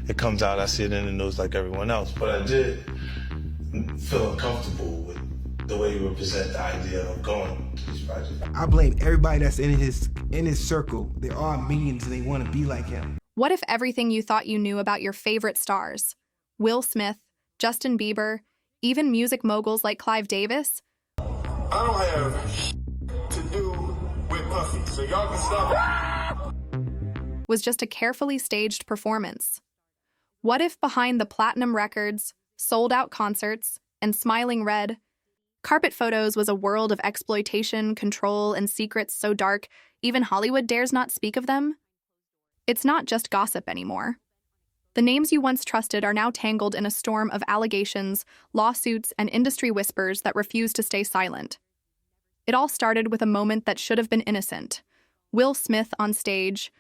it comes out, I see it in the news like everyone else. But I did feel uncomfortable with the way you represent the idea of going to these projects. I blame everybody that's in his circle. They're all millions and they want to be like him. What if everything you thought you knew about your favorite stars, Will Smith, Justin Bieber, even music moguls like Clive Davis, I don't have to do with Puffy, so y'all can stop it. was just a carefully staged performance? What if behind the platinum records, sold-out concerts, and smiling red, carpet photos was a world of exploitation, control, and secrets so dark even Hollywood dares not speak of them? It's not just gossip anymore. The names you once trusted are now tangled in a storm of allegations, lawsuits, and industry whispers that refuse to stay silent. It all started with a moment that should have been innocent. Will Smith on stage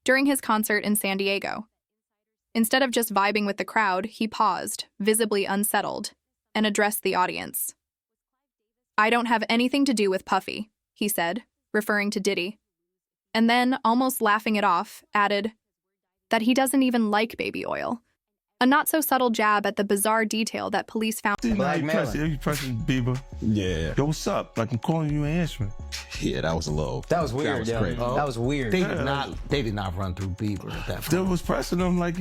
during his concert in San Diego. Instead of just vibing with the crowd, he paused, visibly unsettled, and addressed the audience. "I don't have anything to do with Puffy," he said, referring to Diddy. And then, almost laughing it off, added that he doesn't even like baby oil. A not-so-subtle jab at the bizarre detail that police found. You pressing Bieber. Yeah. Yo, what's up? Like, I'm calling you and answering. Yeah, that was a little. That was weird, was yo. crazy. That was weird. They did not run through Bieber at that Still point. was pressing him like,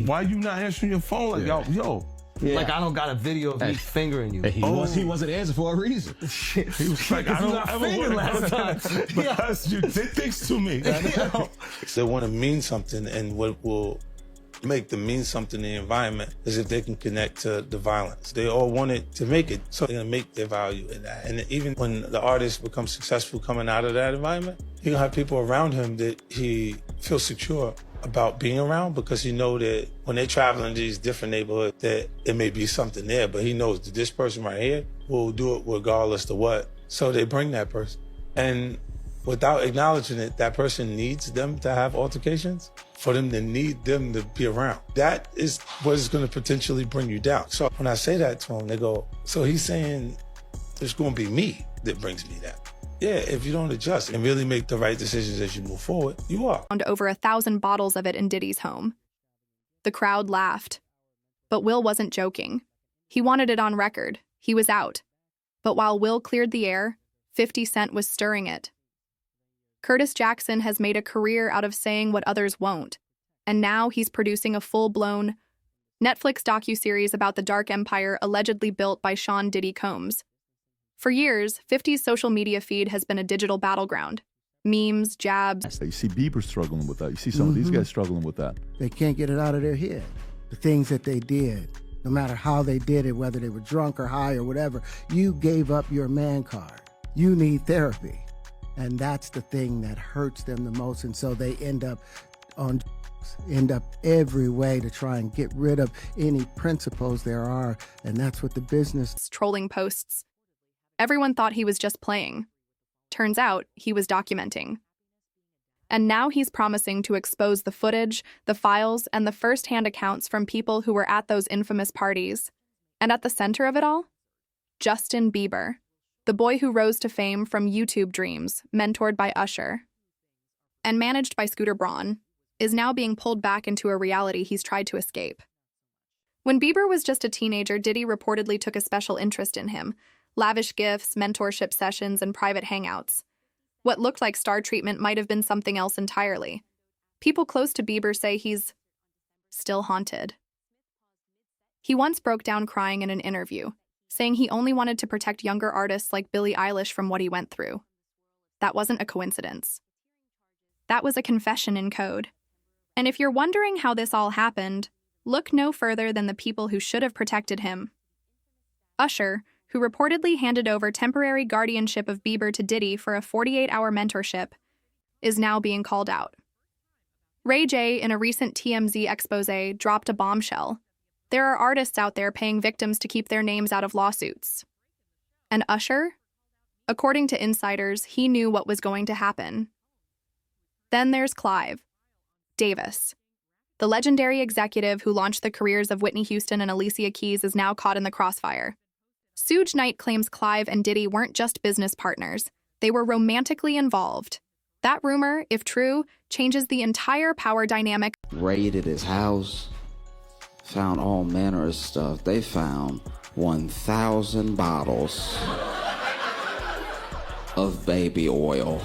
why you not answering your phone? Like, yo. Yeah. Like, I don't got a video of me fingering you. He wasn't answering for a reason. He was like, I don't ever want last time. because you did things to me. They want to mean something, and what will make them mean something in the environment is if they can connect to the violence. They all want it to make it, so they're going to make their value in that. And even when the artist becomes successful coming out of that environment, he's going to have people around him that he feels secure about being around, because he know that when they're traveling to these different neighborhoods that it may be something there, but he knows that this person right here will do it regardless of what. So they bring that person. And without acknowledging it, that person needs them to have altercations for them to need them to be around. That is what is going to potentially bring you down. So when I say that to them, they go, so he's saying it's going to be me that brings me down. Yeah, if you don't adjust and really make the right decisions as you move forward, you are. Found over 1,000 bottles of it in Diddy's home. The crowd laughed. But Will wasn't joking. He wanted it on record. He was out. But while Will cleared the air, 50 Cent was stirring it. Curtis Jackson has made a career out of saying what others won't. And now he's producing a full-blown Netflix docuseries about the dark empire allegedly built by Sean Diddy Combs. For years, 50's social media feed has been a digital battleground. Memes, jabs. You see Bieber struggling with that. You see some of these guys struggling with that. They can't get it out of their head. The things that they did, no matter how they did it, whether they were drunk or high or whatever, you gave up your man card. You need therapy. And that's the thing that hurts them the most. And so they end up every way to try and get rid of any principles there are. And that's what the business. Trolling posts. Everyone thought he was just playing. Turns out, he was documenting. And now he's promising to expose the footage, the files, and the first-hand accounts from people who were at those infamous parties. And at the center of it all? Justin Bieber, the boy who rose to fame from YouTube Dreams, mentored by Usher, and managed by Scooter Braun, is now being pulled back into a reality he's tried to escape. When Bieber was just a teenager, Diddy reportedly took a special interest in him. Lavish gifts, mentorship sessions, and private hangouts. What looked like star treatment might have been something else entirely. People close to Bieber say he's still haunted. He once broke down crying in an interview, saying he only wanted to protect younger artists like Billie Eilish from what he went through. That wasn't a coincidence. That was a confession in code. And if you're wondering how this all happened, look no further than the people who should have protected him. Usher, who reportedly handed over temporary guardianship of Bieber to Diddy for a 48-hour mentorship, is now being called out. Ray J, in a recent TMZ expose, dropped a bombshell. There are artists out there paying victims to keep their names out of lawsuits. And Usher? According to insiders, he knew what was going to happen. Then there's Clive Davis. The legendary executive who launched the careers of Whitney Houston and Alicia Keys is now caught in the crossfire. Suge Knight claims Clive and Diddy weren't just business partners. They were romantically involved. That rumor, if true, changes the entire power dynamic. Raided his house, found all manner of stuff. They found 1,000 bottles of baby oil.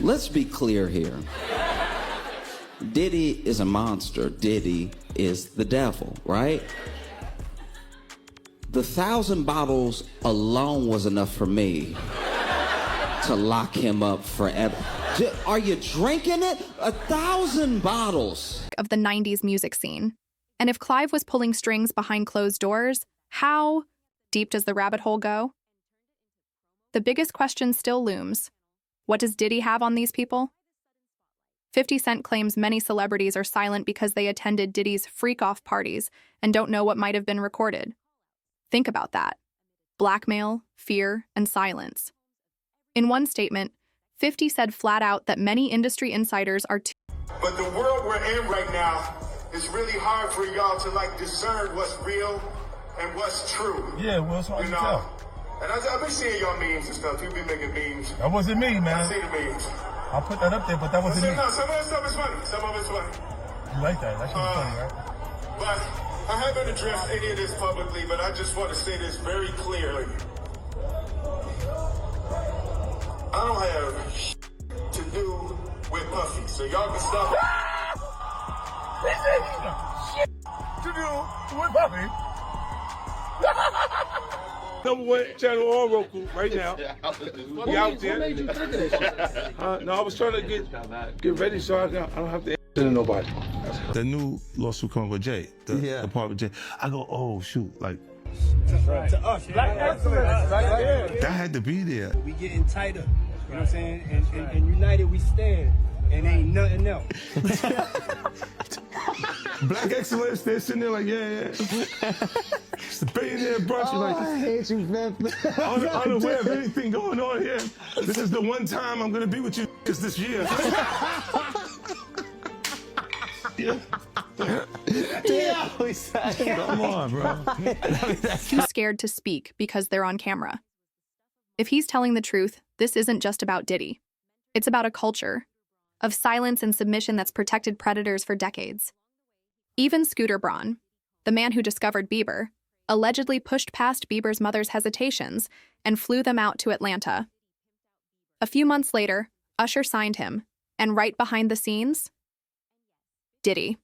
Let's be clear here. Diddy is a monster. Diddy is the devil, right? The 1,000 bottles alone was enough for me to lock him up forever. Are you drinking it? 1,000 bottles. Of the 90s music scene. And if Clive was pulling strings behind closed doors, how deep does the rabbit hole go? The biggest question still looms. What does Diddy have on these people? 50 Cent claims many celebrities are silent because they attended Diddy's freak-off parties and don't know what might have been recorded. Think about that. Blackmail, fear, and silence. In one statement, 50 said flat out that many industry insiders are But the world we're in right now, it's really hard for y'all to discern what's real and what's true. Yeah, well, it's hard to tell. And I've been seeing y'all memes and stuff. You've been making memes. That wasn't me, man. I see the memes. I'll put that up there, but that wasn't me. No, some of that stuff is funny. Some of it's funny. You like that? That shit's funny, right? But I haven't addressed any of this publicly, but I just want to say this very clearly. I don't have to do with Puffy, so y'all can stop. To do with Puffy. #1 channel on Roku right now. We out there. No, I was trying to get ready so I don't have to answer to nobody. The new lawsuit coming with Jay, the part with Jay. I go, oh shoot, to us, black excellence, right? that had to be there. We getting tighter, you know what I'm saying? And united we stand, and ain't nothing else. Black excellence, they're sitting there like, yeah. It's the billionaire brunch. Oh, I hate you, man. Unaware of anything going on here. This is the one time I'm gonna be with you this year. Come on, bro. too scared to speak because they're on camera. If he's telling the truth, this isn't just about Diddy. It's about a culture of silence and submission that's protected predators for decades. Even Scooter Braun, the man who discovered Bieber, allegedly pushed past Bieber's mother's hesitations and flew them out to Atlanta. A few months later, Usher signed him, and right behind the scenes, Diddy.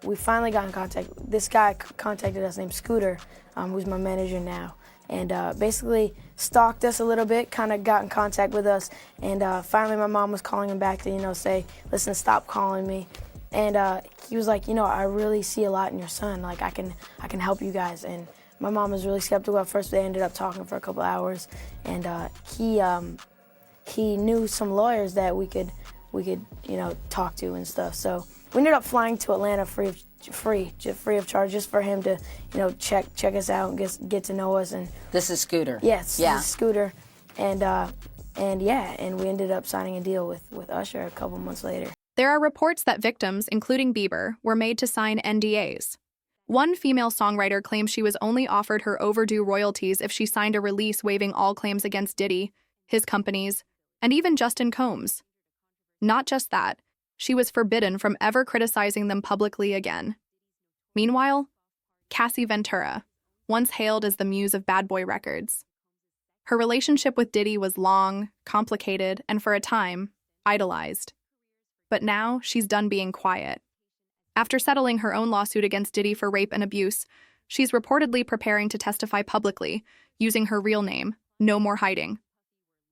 We finally got in contact. This guy contacted us named Scooter, who's my manager now, and basically stalked us a little bit, kind of got in contact with us, and finally my mom was calling him back to, say, listen, stop calling me. And he was like, I really see a lot in your son. Like, I can help you guys. And my mom was really skeptical at first. They ended up talking for a couple hours, and he knew some lawyers that we could talk to and stuff. So we ended up flying to Atlanta free of charge, just for him to, check us out and get to know us. And this is Scooter. Yes, yeah. This is Scooter, and we ended up signing a deal with Usher a couple months later. There are reports that victims, including Bieber, were made to sign NDAs. One female songwriter claims she was only offered her overdue royalties if she signed a release waiving all claims against Diddy, his companies, and even Justin Combs. Not just that, she was forbidden from ever criticizing them publicly again. Meanwhile, Cassie Ventura, once hailed as the muse of Bad Boy Records. Her relationship with Diddy was long, complicated, and for a time, idolized. But now she's done being quiet. After settling her own lawsuit against Diddy for rape and abuse, she's reportedly preparing to testify publicly, using her real name, No More Hiding.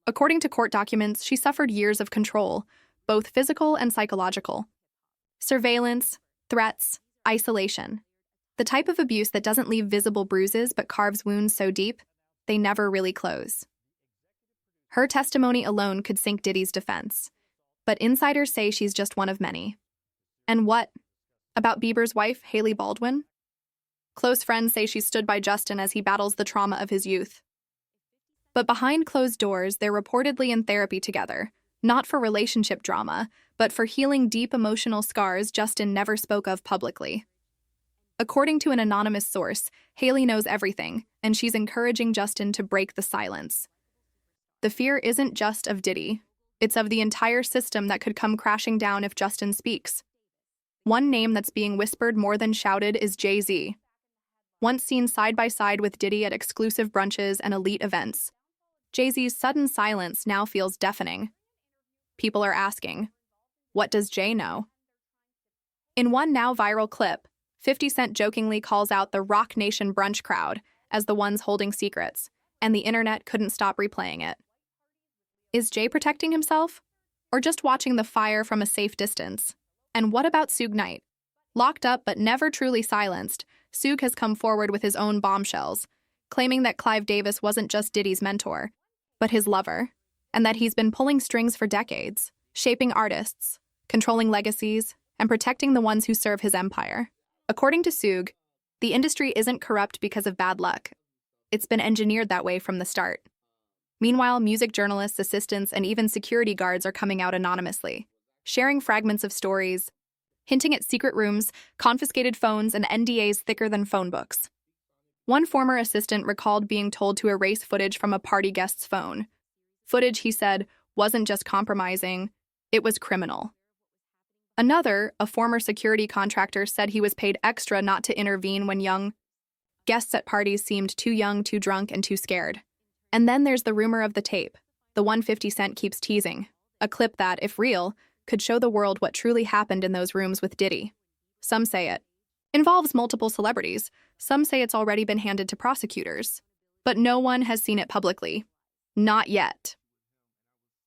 According to court documents, she suffered years of control, both physical and psychological. Surveillance, threats, isolation. The type of abuse that doesn't leave visible bruises but carves wounds so deep, they never really close. Her testimony alone could sink Diddy's defense. But insiders say she's just one of many. And what about Bieber's wife, Hailey Baldwin? Close friends say she stood by Justin as he battles the trauma of his youth. But behind closed doors, they're reportedly in therapy together, not for relationship drama, but for healing deep emotional scars Justin never spoke of publicly. According to an anonymous source, Haley knows everything, and she's encouraging Justin to break the silence. The fear isn't just of Diddy. It's of the entire system that could come crashing down if Justin speaks. One name that's being whispered more than shouted is Jay-Z. Once seen side by side with Diddy at exclusive brunches and elite events, Jay-Z's sudden silence now feels deafening. People are asking, what does Jay know? In one now viral clip, 50 Cent jokingly calls out the Rock Nation brunch crowd as the ones holding secrets, and the internet couldn't stop replaying it. Is Jay protecting himself? Or just watching the fire from a safe distance? And what about Suge Knight? Locked up but never truly silenced, Suge has come forward with his own bombshells, claiming that Clive Davis wasn't just Diddy's mentor, but his lover, and that he's been pulling strings for decades, shaping artists, controlling legacies, and protecting the ones who serve his empire. According to Suge, the industry isn't corrupt because of bad luck. It's been engineered that way from the start. Meanwhile, music journalists, assistants, and even security guards are coming out anonymously, sharing fragments of stories, hinting at secret rooms, confiscated phones, and NDAs thicker than phone books. One former assistant recalled being told to erase footage from a party guest's phone. Footage, he said, wasn't just compromising, it was criminal. Another, a former security contractor, said he was paid extra not to intervene when young guests at parties seemed too young, too drunk, and too scared. And then there's the rumor of the tape, the one 50 Cent keeps teasing, a clip that, if real, could show the world what truly happened in those rooms with Diddy. Some say it involves multiple celebrities, some say it's already been handed to prosecutors. But no one has seen it publicly. Not yet.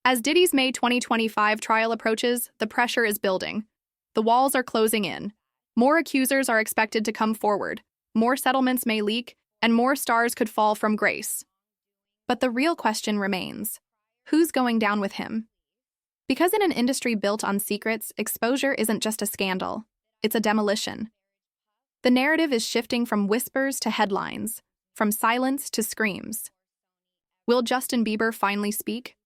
As Diddy's May 2025 trial approaches, the pressure is building. The walls are closing in. More accusers are expected to come forward, more settlements may leak, and more stars could fall from grace. But the real question remains, who's going down with him? Because in an industry built on secrets, exposure isn't just a scandal, it's a demolition. The narrative is shifting from whispers to headlines, from silence to screams. Will Justin Bieber finally speak?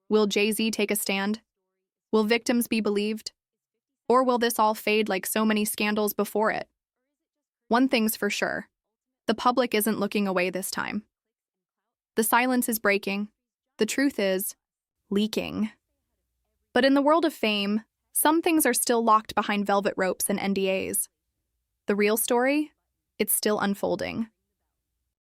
Will Jay-Z take a stand? Will victims be believed? Or will this all fade like so many scandals before it? One thing's for sure, the public isn't looking away this time. The silence is breaking. The truth is leaking. But in the world of fame, some things are still locked behind velvet ropes and NDAs. The real story? It's still unfolding.